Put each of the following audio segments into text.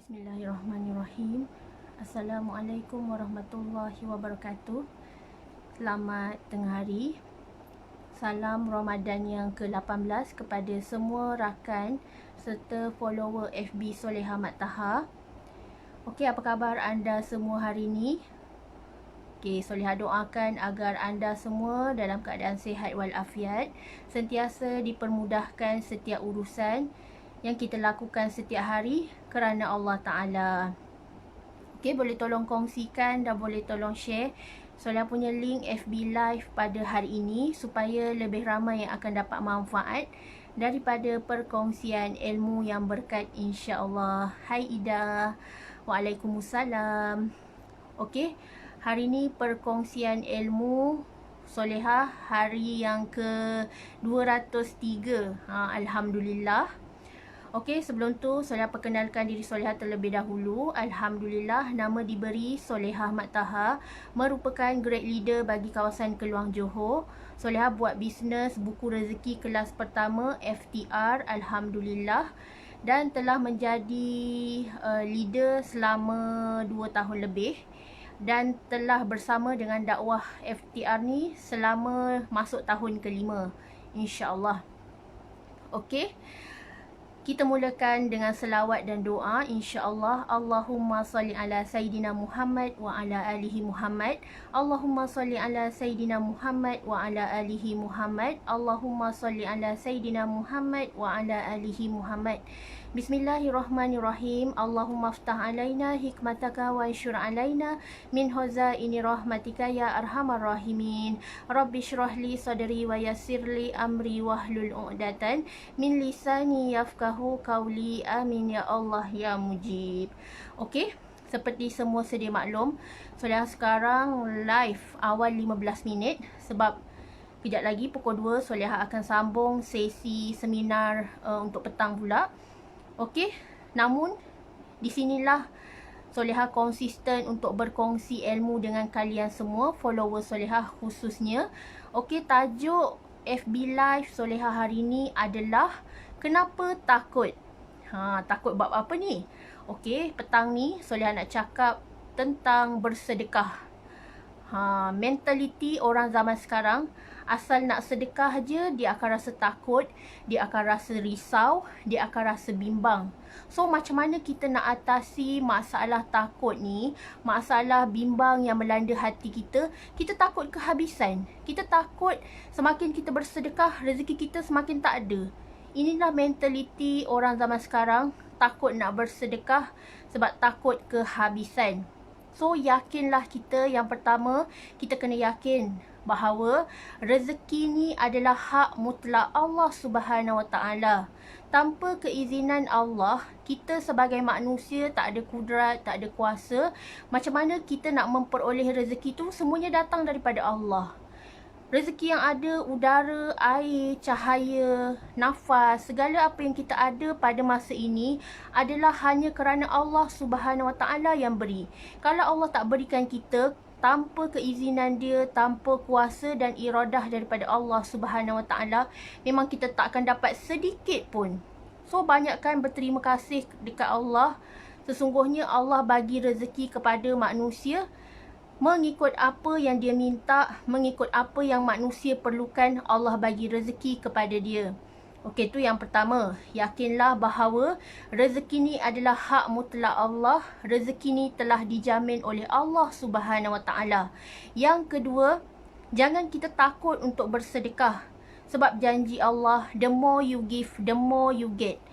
Bismillahirrahmanirrahim. Assalamualaikum warahmatullahi wabarakatuh. Selamat tengah hari. Salam Ramadan yang ke-18 kepada semua rakan serta follower FB Soleha Mat Taha. Okey, apa khabar anda semua hari ini? Okey, Soleha doakan agar anda semua dalam keadaan sihat walafiat, sentiasa dipermudahkan setiap urusan yang kita lakukan setiap hari kerana Allah Ta'ala. Okey, boleh tolong kongsikan dan boleh tolong share Soleha punya link FB Live pada hari ini supaya lebih ramai yang akan dapat manfaat daripada perkongsian ilmu yang berkat, insya-Allah. Hai Ida. Waalaikumsalam. Okey, hari ini perkongsian ilmu Soleha hari yang ke-203. Alhamdulillah. Okey, sebelum tu Soleha perkenalkan diri Soleha terlebih dahulu. Alhamdulillah, nama diberi Soleha Mat Taha, merupakan grade leader bagi kawasan Keluang Johor. Soleha buat bisnes buku rezeki kelas pertama FTR, Alhamdulillah, dan telah menjadi leader selama 2 tahun lebih dan telah bersama dengan dakwah FTR ni selama masuk tahun kelima, insya-Allah. Okey, kita mulakan dengan selawat dan doa, insya-Allah. Allahumma salli ala Sayyidina Muhammad wa ala alihi Muhammad. Allahumma salli ala Sayyidina Muhammad wa ala alihi Muhammad. Allahumma salli ala Sayyidina Muhammad wa ala alihi Muhammad. Bismillahirrahmanirrahim. Allahumma aftah alaina hikmataka wa anshur alaina min hazaini rahmatika ya arhamar rahimin. Rabbi shrah li sadri wa yassir li amri wahlul 'uqdatan min lisani yafqahu qawli. Amin ya Allah ya mujib. Okey, seperti semua sedia maklum, Soleha sekarang live awal 15 minit sebab kejap lagi pukul 2 Soleha akan sambung sesi seminar untuk petang pula. Okey, namun di sinilah Soleha konsisten untuk berkongsi ilmu dengan kalian semua, follower Soleha khususnya. Okey, tajuk FB Live Soleha hari ini adalah kenapa takut? Takut bab apa ni? Okey, petang ni Soleha nak cakap tentang bersedekah. Mentaliti orang zaman sekarang, asal nak sedekah je dia akan rasa takut, dia akan rasa risau, dia akan rasa bimbang. So macam mana kita nak atasi masalah takut ni, masalah bimbang yang melanda hati kita? Kita takut kehabisan. Kita takut semakin kita bersedekah, rezeki kita semakin tak ada. Inilah mentaliti orang zaman sekarang, takut nak bersedekah sebab takut kehabisan. So yakinlah kita, yang pertama kita kena yakin bahawa rezeki ni adalah hak mutlak Allah Subhanahu Wa Taala. Tanpa keizinan Allah, kita sebagai manusia tak ada kudrat, tak ada kuasa. Macam mana kita nak memperoleh rezeki tu? Semuanya datang daripada Allah. Rezeki yang ada, udara, air, cahaya, nafas, segala apa yang kita ada pada masa ini adalah hanya kerana Allah Subhanahu Wa Taala yang beri. Kalau Allah tak berikan kita, tanpa keizinan dia, tanpa kuasa dan iradah daripada Allah Subhanahu Wa Taala, memang kita tak akan dapat sedikit pun. So banyakkan berterima kasih dekat Allah. Sesungguhnya Allah bagi rezeki kepada manusia mengikut apa yang dia minta, mengikut apa yang manusia perlukan. Allah bagi rezeki kepada dia. Okey, tu yang pertama. Yakinlah bahawa rezeki ni adalah hak mutlak Allah. Rezeki ni telah dijamin oleh Allah Subhanahu Wa Taala. Yang kedua, jangan kita takut untuk bersedekah. Sebab janji Allah, the more you give, the more you get.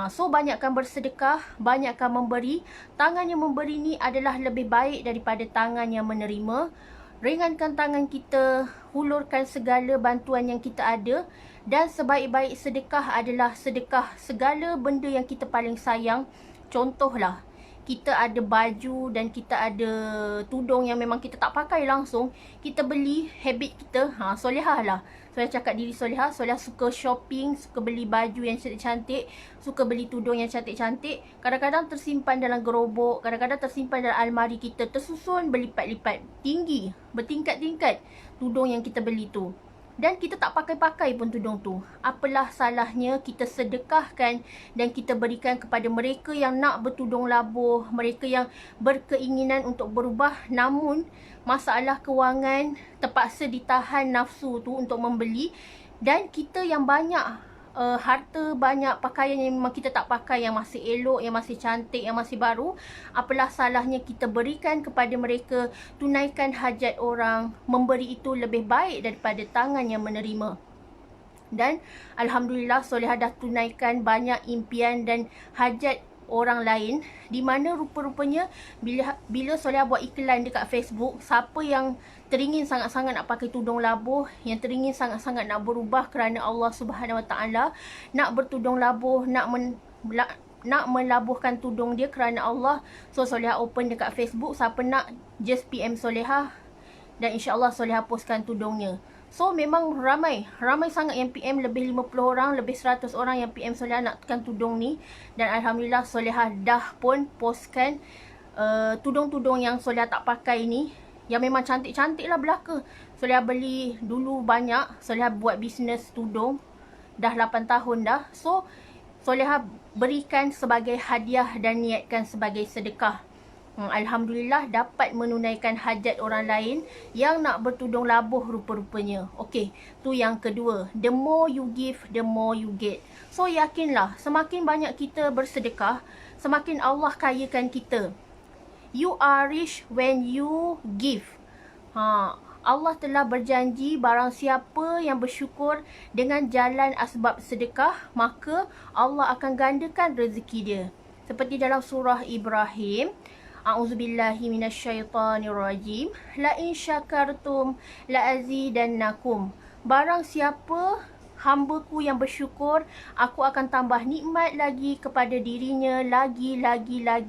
So banyakkan bersedekah, banyakkan memberi. Tangan yang memberi ni adalah lebih baik daripada tangan yang menerima. Ringankan tangan kita, hulurkan segala bantuan yang kita ada. Dan sebaik-baik sedekah adalah sedekah segala benda yang kita paling sayang. Contohlah, kita ada baju dan kita ada tudung yang memang kita tak pakai langsung, kita beli, habit kita, Soleha lah. Soleha cakap diri Soleha, Soleha suka shopping, suka beli baju yang cantik-cantik, suka beli tudung yang cantik-cantik. Kadang-kadang tersimpan dalam gerobok, kadang-kadang tersimpan dalam almari kita, tersusun berlipat-lipat, tinggi, bertingkat-tingkat tudung yang kita beli tu. dan kita tak pakai-pakai pun tudung tu. Apalah salahnya kita sedekahkan dan kita berikan kepada mereka yang nak bertudung labuh, mereka yang berkeinginan untuk berubah namun masalah kewangan terpaksa ditahan nafsu tu untuk membeli, dan kita yang banyak harta, banyak pakaian yang memang kita tak pakai, yang masih elok, yang masih cantik, yang masih baru, apalah salahnya kita berikan kepada mereka, tunaikan hajat orang, memberi itu lebih baik daripada tangan yang menerima. Dan Alhamdulillah Solehah dah tunaikan banyak impian dan hajat orang lain, di mana rupa-rupanya bila Solehah buat iklan dekat Facebook, siapa yang teringin sangat-sangat nak pakai tudung labuh, yang teringin sangat-sangat nak berubah kerana Allah Subhanahu Wa Taala, nak bertudung labuh, nak melabuhkan tudung dia kerana Allah, so Solehah open dekat Facebook, siapa nak just PM Solehah dan insya-Allah Solehah postkan tudungnya. So memang ramai sangat yang PM, lebih 50 orang, lebih 100 orang yang PM Solehah nakkan tudung ni, dan Alhamdulillah Solehah dah pun postkan tudung-tudung yang Solehah tak pakai ni, yang memang cantik-cantik lah belaka. Solehah beli dulu banyak, Solehah buat bisnes tudung dah 8 tahun dah. So Solehah berikan sebagai hadiah dan niatkan sebagai sedekah. Alhamdulillah dapat menunaikan hajat orang lain yang nak bertudung labuh rupa-rupanya. Okey, tu yang kedua. The more you give, the more you get. So yakinlah, semakin banyak kita bersedekah, semakin Allah kayakan kita. You are rich when you give. Allah telah berjanji barang siapa yang bersyukur dengan jalan asbab sedekah, maka Allah akan gandakan rezeki dia. Seperti dalam surah Ibrahim, A'udzubillahi minasyaitanirrajim. La in syakartum la azidannakum. Barang siapa hamba-Ku yang bersyukur, aku akan tambah nikmat lagi kepada dirinya, lagi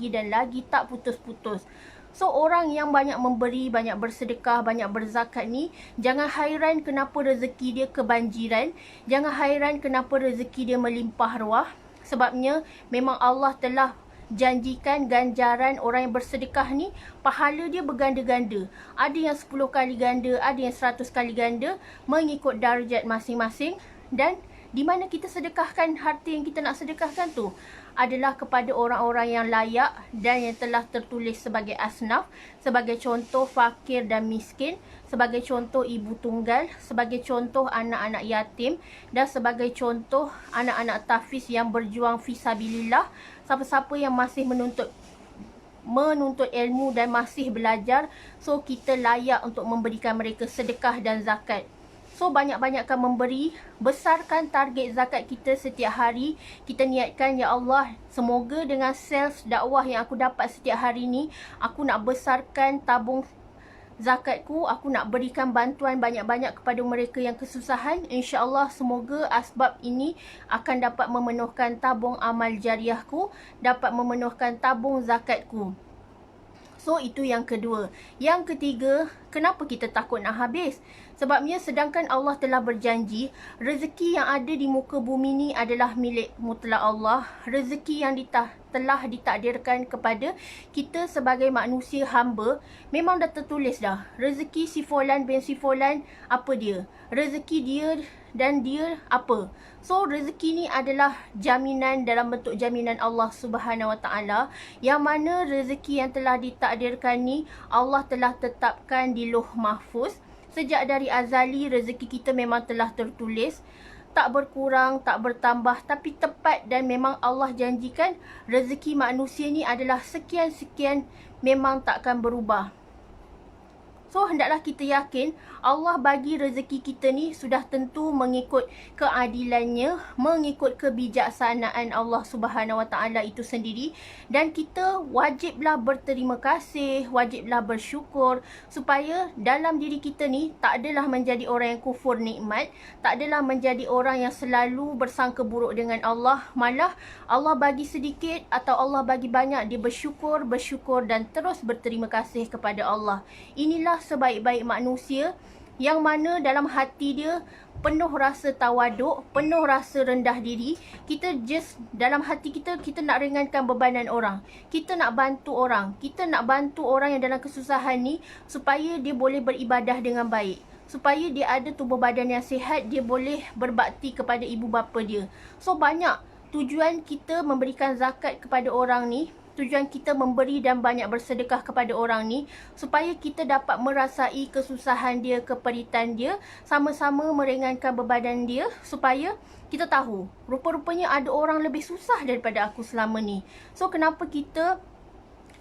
dan lagi, tak putus-putus. So orang yang banyak memberi, banyak bersedekah, banyak berzakat ni, jangan hairan kenapa rezeki dia kebanjiran, jangan hairan kenapa rezeki dia melimpah ruah. Sebabnya memang Allah telah janjikan ganjaran orang yang bersedekah ni, pahala dia berganda-ganda. Ada yang 10 kali ganda, ada yang 100 kali ganda, mengikut darjat masing-masing. Dan di mana kita sedekahkan harta yang kita nak sedekahkan tu adalah kepada orang-orang yang layak dan yang telah tertulis sebagai asnaf, sebagai contoh fakir dan miskin, sebagai contoh ibu tunggal, sebagai contoh anak-anak yatim, dan sebagai contoh anak-anak tahfiz yang berjuang fisabilillah. Siapa-siapa yang masih menuntut ilmu dan masih belajar, so kita layak untuk memberikan mereka sedekah dan zakat. So banyak-banyakkan memberi, besarkan target zakat kita setiap hari. Kita niatkan, ya Allah, semoga dengan sales dakwah yang aku dapat setiap hari ni, aku nak besarkan tabung zakatku, aku nak berikan bantuan banyak-banyak kepada mereka yang kesusahan. InsyaAllah semoga asbab ini akan dapat memenuhkan tabung amal jariahku, dapat memenuhkan tabung zakatku. So itu yang kedua. Yang ketiga, kenapa kita takut nak habis? Sebabnya sedangkan Allah telah berjanji, rezeki yang ada di muka bumi ni adalah milik mutlak Allah. Rezeki yang telah ditakdirkan kepada kita sebagai manusia hamba, memang dah tertulis dah. Rezeki si Fulan bin si Fulan, apa dia? Rezeki dia dan dia apa? So rezeki ni adalah jaminan, dalam bentuk jaminan Allah Subhanahu Wa Taala, yang mana rezeki yang telah ditakdirkan ni Allah telah tetapkan di Lauh Mahfuz. Sejak dari azali rezeki kita memang telah tertulis, tak berkurang, tak bertambah, tapi tepat, dan memang Allah janjikan rezeki manusia ni adalah sekian-sekian, memang takkan berubah. So hendaklah kita yakin Allah bagi rezeki kita ni sudah tentu mengikut keadilannya, mengikut kebijaksanaan Allah Subhanahu Wa Taala itu sendiri, dan kita wajiblah berterima kasih, wajiblah bersyukur supaya dalam diri kita ni tak adalah menjadi orang yang kufur nikmat, tak adalah menjadi orang yang selalu bersangka buruk dengan Allah. Malah Allah bagi sedikit atau Allah bagi banyak, dia bersyukur dan terus berterima kasih kepada Allah. Inilah sebaik-baik manusia, yang mana dalam hati dia penuh rasa tawaduk, penuh rasa rendah diri. Kita just dalam hati kita nak ringankan bebanan orang, kita nak bantu orang, kita nak bantu orang yang dalam kesusahan ni supaya dia boleh beribadah dengan baik, supaya dia ada tubuh badan yang sihat, dia boleh berbakti kepada ibu bapa dia. So banyak tujuan kita memberikan zakat kepada orang ni, tujuan kita memberi dan banyak bersedekah kepada orang ni, supaya kita dapat merasai kesusahan dia, keperitan dia, sama-sama meringankan beban dia, supaya kita tahu, rupa-rupanya ada orang lebih susah daripada aku selama ni. So kenapa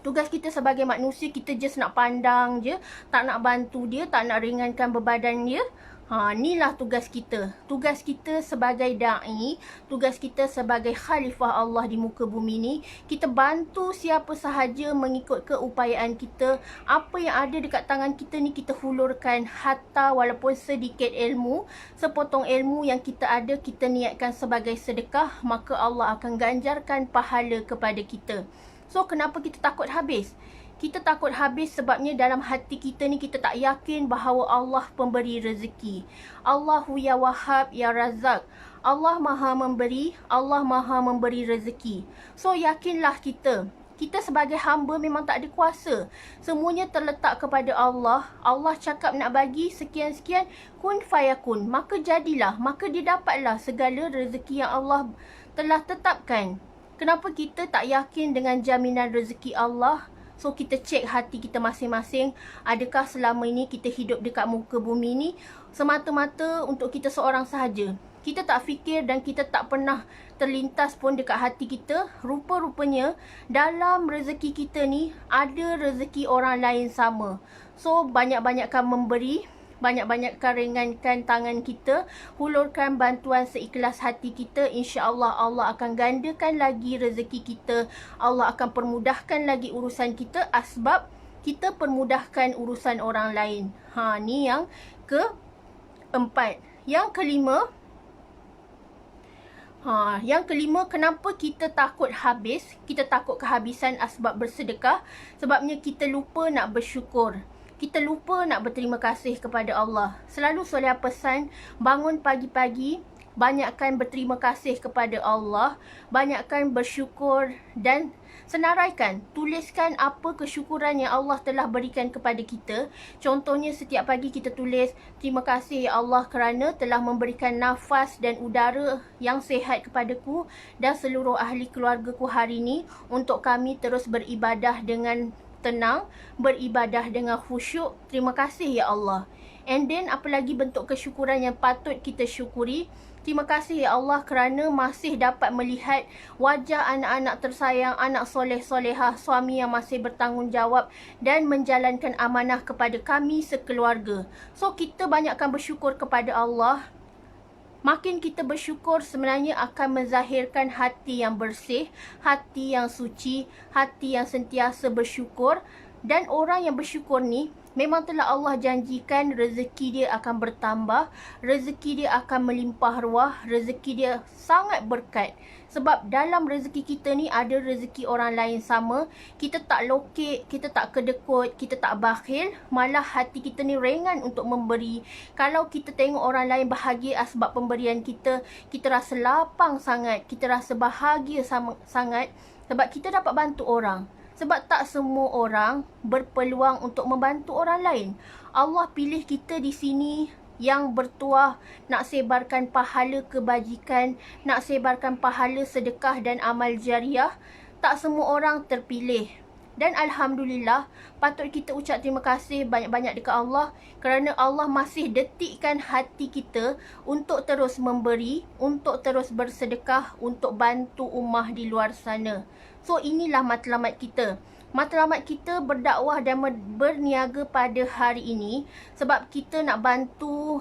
tugas kita sebagai manusia, kita just nak pandang je, tak nak bantu dia, tak nak ringankan beban dia. Inilah tugas kita. Tugas kita sebagai da'i, tugas kita sebagai khalifah Allah di muka bumi ni, kita bantu siapa sahaja mengikut keupayaan kita. Apa yang ada dekat tangan kita ni kita hulurkan, hatta walaupun sedikit ilmu, sepotong ilmu yang kita ada, kita niatkan sebagai sedekah, maka Allah akan ganjarkan pahala kepada kita. So kenapa kita takut habis? Kita takut habis sebabnya dalam hati kita ni kita tak yakin bahawa Allah pemberi rezeki. Allahu ya Wahhab ya Razak. Allah Maha memberi, Allah Maha memberi rezeki. So yakinlah kita. Kita sebagai hamba memang tak ada kuasa. Semuanya terletak kepada Allah. Allah cakap nak bagi sekian-sekian, kun fayakun. Maka jadilah, maka dia dapatlah segala rezeki yang Allah telah tetapkan. Kenapa kita tak yakin dengan jaminan rezeki Allah? So kita cek hati kita masing-masing. Adakah selama ini kita hidup dekat muka bumi ni semata-mata untuk kita seorang sahaja? Kita tak fikir dan kita tak pernah terlintas pun dekat hati kita, rupa-rupanya dalam rezeki kita ni ada rezeki orang lain sama. So banyak-banyakkan memberi, banyak-banyakkan ringankan tangan kita, hulurkan bantuan seikhlas hati kita, insya-Allah Allah akan gandakan lagi rezeki kita. Allah akan permudahkan lagi urusan kita, asbab kita permudahkan urusan orang lain. Ni yang keempat. Yang kelima, kenapa kita takut habis? Kita takut kehabisan asbab bersedekah, sebabnya kita lupa nak bersyukur. Kita lupa nak berterima kasih kepada Allah. Selalu Soleh pesan, bangun pagi-pagi, banyakkan berterima kasih kepada Allah, banyakkan bersyukur dan senaraikan, tuliskan apa kesyukuran yang Allah telah berikan kepada kita. Contohnya setiap pagi kita tulis, terima kasih ya Allah kerana telah memberikan nafas dan udara yang sihat kepadaku dan seluruh ahli keluargaku hari ini, untuk kami terus beribadah dengan tenang, beribadah dengan khusyuk. Terima kasih ya Allah. And then apa lagi bentuk kesyukuran yang patut kita syukuri? Terima kasih ya Allah kerana masih dapat melihat wajah anak-anak tersayang, anak soleh-solehah, suami yang masih bertanggungjawab dan menjalankan amanah kepada kami sekeluarga. So kita banyakkan bersyukur kepada Allah. Makin kita bersyukur sebenarnya akan menzahirkan hati yang bersih, hati yang suci, hati yang sentiasa bersyukur. Dan orang yang bersyukur ni memang telah Allah janjikan rezeki dia akan bertambah, rezeki dia akan melimpah ruah, rezeki dia sangat berkat. Sebab dalam rezeki kita ni ada rezeki orang lain sama. Kita tak lokek, kita tak kedekut, kita tak bakhil. Malah hati kita ni ringan untuk memberi. Kalau kita tengok orang lain bahagia sebab pemberian kita, kita rasa lapang sangat, kita rasa bahagia sangat sebab kita dapat bantu orang. Sebab tak semua orang berpeluang untuk membantu orang lain. Allah pilih kita di sini yang bertuah nak sebarkan pahala kebajikan, nak sebarkan pahala sedekah dan amal jariah. Tak semua orang terpilih. Dan Alhamdulillah, patut kita ucap terima kasih banyak-banyak dekat Allah kerana Allah masih detikkan hati kita untuk terus memberi, untuk terus bersedekah, untuk bantu ummah di luar sana. So inilah matlamat kita. Matlamat kita berdakwah dan berniaga pada hari ini sebab kita nak bantu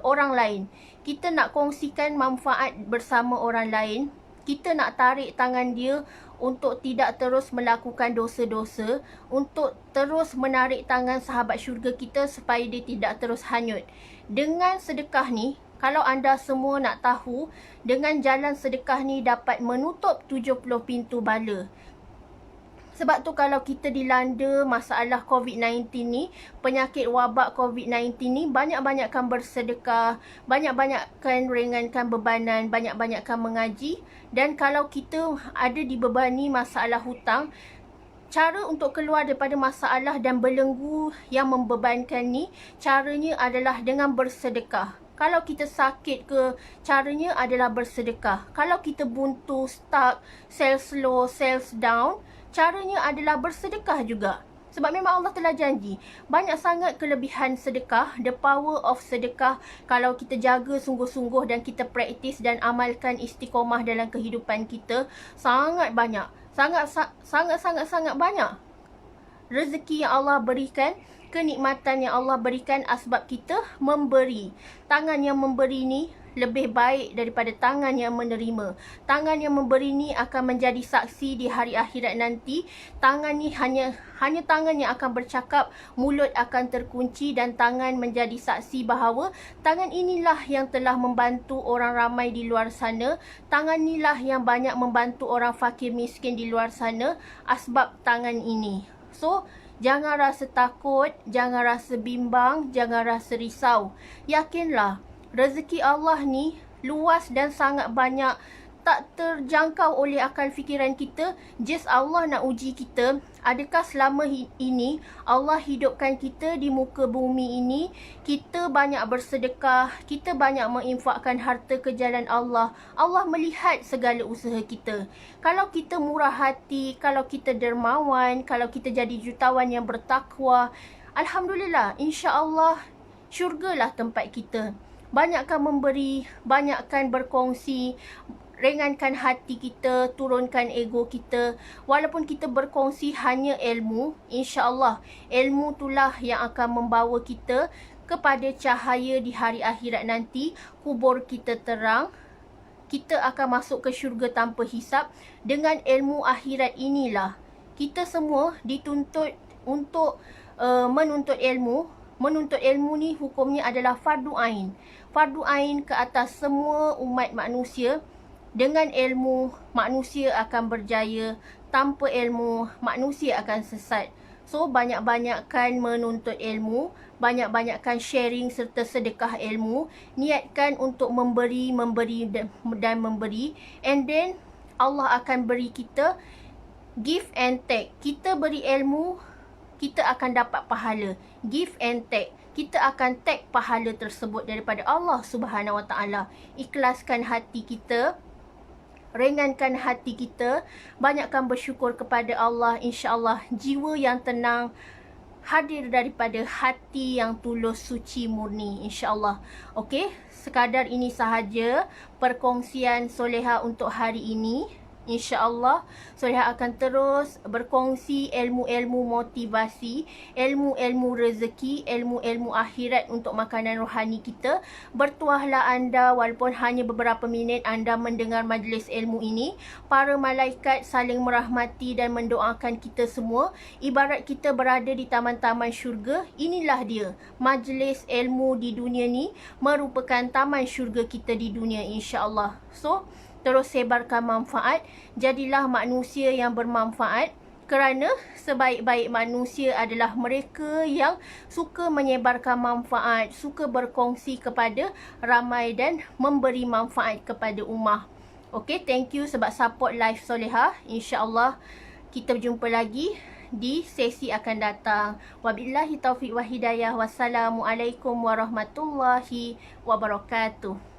orang lain. Kita nak kongsikan manfaat bersama orang lain. Kita nak tarik tangan dia untuk tidak terus melakukan dosa-dosa, untuk terus menarik tangan sahabat syurga kita supaya dia tidak terus hanyut. Dengan sedekah ni, kalau anda semua nak tahu, dengan jalan sedekah ni dapat menutup 70 pintu bala. Sebab tu kalau kita dilanda masalah COVID-19 ni, penyakit wabak COVID-19 ni, banyak-banyakkan bersedekah, banyak-banyakkan ringankan bebanan, banyak-banyakkan mengaji. Dan kalau kita ada dibebani masalah hutang, Cara untuk keluar daripada masalah dan belenggu yang membebankan ni, caranya adalah dengan bersedekah. Kalau kita sakit ke, caranya adalah bersedekah. Kalau kita buntu, stuck, sales low, sales down, caranya adalah bersedekah juga. Sebab memang Allah telah janji, banyak sangat kelebihan sedekah, the power of sedekah. Kalau kita jaga sungguh-sungguh dan kita praktis dan amalkan istiqomah dalam kehidupan kita, sangat banyak. Sangat banyak rezeki yang Allah berikan, kenikmatan yang Allah berikan asbab kita memberi. Tangan yang memberi ni lebih baik daripada tangan yang menerima. Tangan yang memberi ni akan menjadi saksi di hari akhirat nanti. Tangan ni hanya tangan yang akan bercakap, mulut akan terkunci dan tangan menjadi saksi bahawa tangan inilah yang telah membantu orang ramai di luar sana. Tangan inilah yang banyak membantu orang fakir miskin di luar sana asbab tangan ini. So, jangan rasa takut, jangan rasa bimbang, jangan rasa risau. Yakinlah, rezeki Allah ni luas dan sangat banyak, tak terjangkau oleh akal fikiran kita. Just Allah nak uji kita, adakah selama ini Allah hidupkan kita di muka bumi ini, kita banyak bersedekah, kita banyak menginfakkan harta ke jalan Allah. Allah melihat segala usaha kita. Kalau kita murah hati, kalau kita dermawan, kalau kita jadi jutawan yang bertakwa, alhamdulillah, insya-Allah syurgalah tempat kita. Banyakkan memberi, banyakkan berkongsi, ringankan hati kita, turunkan ego kita. Walaupun kita berkongsi hanya ilmu, insya-Allah ilmu itulah yang akan membawa kita kepada cahaya di hari akhirat nanti. Kubur kita terang, kita akan masuk ke syurga tanpa hisap. Dengan ilmu akhirat inilah kita semua dituntut untuk menuntut ilmu. Menuntut ilmu ni hukumnya adalah fardu ain. Fardu ain ke atas semua umat manusia. Dengan ilmu, manusia akan berjaya. Tanpa ilmu, manusia akan sesat. So, banyak-banyakkan menuntut ilmu. Banyak-banyakkan sharing serta sedekah ilmu. Niatkan untuk memberi dan memberi. And then, Allah akan beri kita give and take. Kita beri ilmu, kita akan dapat pahala. Give and take. Kita akan take pahala tersebut daripada Allah Subhanahu Wa Taala. Ikhlaskan hati kita, ringankan hati kita, banyakkan bersyukur kepada Allah. InsyaAllah jiwa yang tenang hadir daripada hati yang tulus, suci, murni, insyaAllah. Okey, sekadar ini sahaja perkongsian Soleha untuk hari ini. InsyaAllah Soleha akan terus berkongsi ilmu-ilmu motivasi, ilmu-ilmu rezeki, ilmu-ilmu akhirat untuk makanan rohani kita. Bertuahlah anda walaupun hanya beberapa minit anda mendengar majlis ilmu ini. Para malaikat saling merahmati dan mendoakan kita semua. Ibarat kita berada di taman-taman syurga. Inilah dia, majlis ilmu di dunia ni merupakan taman syurga kita di dunia, insyaAllah. So, terus sebarkan manfaat. Jadilah manusia yang bermanfaat. Kerana sebaik-baik manusia adalah mereka yang suka menyebarkan manfaat, suka berkongsi kepada ramai dan memberi manfaat kepada ummah. Okay, thank you sebab support live Soleha. InsyaAllah kita berjumpa lagi di sesi akan datang. Wabillahi taufiq wa hidayah. Wassalamualaikum warahmatullahi wabarakatuh.